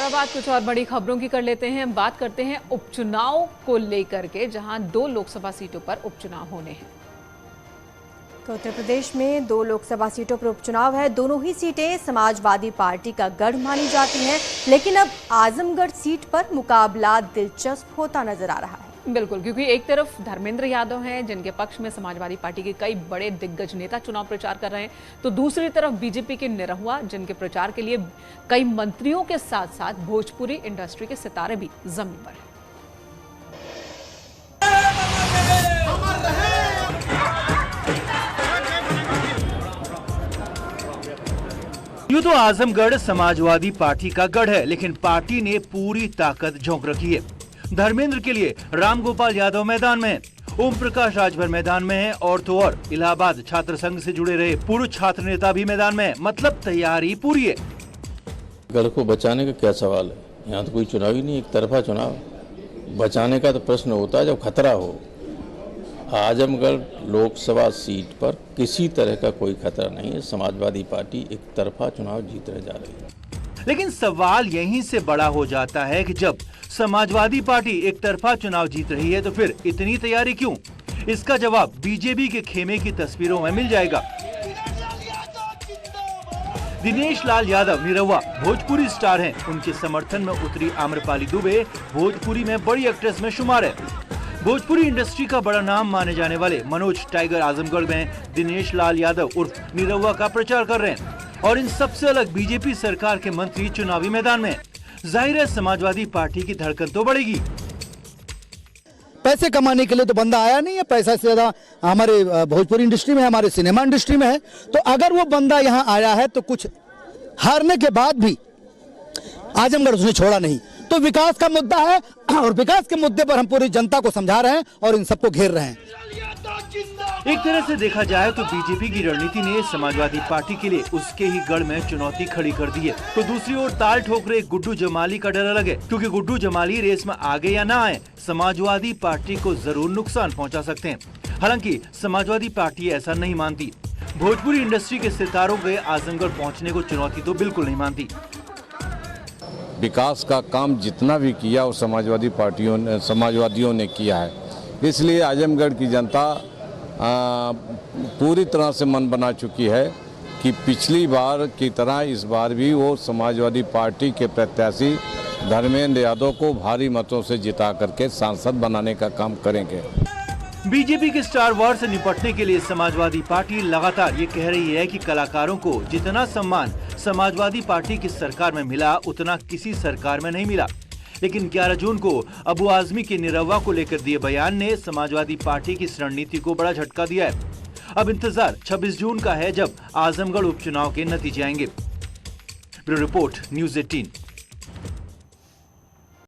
अब बात कुछ और बड़ी खबरों की कर लेते हैं। बात करते हैं उपचुनाव को लेकर के, जहां 2 लोकसभा सीटों पर उपचुनाव होने हैं। तो उत्तर प्रदेश में 2 लोकसभा सीटों पर उपचुनाव है। दोनों ही सीटें समाजवादी पार्टी का गढ़ मानी जाती हैं, लेकिन अब आजमगढ़ सीट पर मुकाबला दिलचस्प होता नजर आ रहा है। बिल्कुल, क्योंकि एक तरफ धर्मेंद्र यादव हैं, जिनके पक्ष में समाजवादी पार्टी के कई बड़े दिग्गज नेता चुनाव प्रचार कर रहे हैं, तो दूसरी तरफ बीजेपी के निरहुआ, जिनके प्रचार के लिए कई मंत्रियों के साथ साथ भोजपुरी इंडस्ट्री के सितारे भी जमीन पर हैं। यूं तो आजमगढ़ समाजवादी पार्टी का गढ़ है, लेकिन पार्टी ने पूरी ताकत झोंक रखी है। धर्मेंद्र के लिए रामगोपाल यादव मैदान में है, ओम प्रकाश राजभर मैदान में है, और तो और इलाहाबाद छात्र संघ से जुड़े रहे पूर्व छात्र नेता भी मैदान में है। मतलब तैयारी पूरी है। गढ़ को बचाने का क्या सवाल है? यहाँ तो कोई चुनाव ही नहीं, एक तरफा चुनाव। बचाने का तो प्रश्न होता है जब खतरा हो। आजमगढ़ लोकसभा सीट पर किसी तरह का कोई खतरा नहीं है। समाजवादी पार्टी एक तरफा चुनाव जीतने जा रही है। लेकिन सवाल यहीं से बड़ा हो जाता है कि जब समाजवादी पार्टी एक तरफा चुनाव जीत रही है तो फिर इतनी तैयारी क्यों? इसका जवाब बीजेपी के खेमे की तस्वीरों में मिल जाएगा। दिनेश लाल यादव निरहुआ भोजपुरी स्टार हैं। उनके समर्थन में उतरी आम्रपाली दुबे भोजपुरी में बड़ी एक्ट्रेस में शुमार है। भोजपुरी इंडस्ट्री का बड़ा नाम माने जाने वाले मनोज टाइगर आजमगढ़ में दिनेश लाल यादव उर्फ निरहुआ का प्रचार कर रहे हैं, और इन सबसे अलग बीजेपी सरकार के मंत्री चुनावी मैदान में। जाहिर है समाजवादी पार्टी की धड़कन तो बढ़ेगी। पैसे कमाने के लिए तो बंदा आया नहीं है, पैसा से ज्यादा हमारे भोजपुरी इंडस्ट्री में, हमारे सिनेमा इंडस्ट्री में है। तो अगर वो बंदा यहाँ आया है तो कुछ हारने के बाद भी आजमगढ़ उसने छोड़ा नहीं। तो विकास का मुद्दा है, और विकास के मुद्दे पर हम पूरी जनता को समझा रहे हैं और इन सबको घेर रहे हैं। एक तरह से देखा जाए तो बीजेपी की रणनीति ने समाजवादी पार्टी के लिए उसके ही गढ़ में चुनौती खड़ी कर दी है। तो दूसरी ओर ताल ठोक रहे गुड्डू जमाली का डर अलग है, क्योंकि गुड्डू जमाली रेस में आगे या ना आए, समाजवादी पार्टी को जरूर नुकसान पहुंचा सकते हैं। हालांकि समाजवादी पार्टी ऐसा नहीं मानती। भोजपुरी इंडस्ट्री के सितारों के आजमगढ़ पहुँचने को चुनौती तो बिल्कुल नहीं मानती। विकास का काम जितना भी किया वो समाजवादियों ने किया है, इसलिए आजमगढ़ की जनता पूरी तरह से मन बना चुकी है कि पिछली बार की तरह इस बार भी वो समाजवादी पार्टी के प्रत्याशी धर्मेंद्र यादव को भारी मतों से जिता करके सांसद बनाने का काम करेंगे। बीजेपी के स्टार वॉर से निपटने के लिए समाजवादी पार्टी लगातार ये कह रही है कि कलाकारों को जितना सम्मान समाजवादी पार्टी की सरकार में मिला, उतना किसी सरकार में नहीं मिला। लेकिन 11 जून को अबू आजमी के निरहुआ को लेकर दिए बयान ने समाजवादी पार्टी की इस रणनीति को बड़ा झटका दिया है। अब इंतजार 26 जून का है, जब आजमगढ़ उपचुनाव के नतीजे आएंगे। Bureau report, news 18।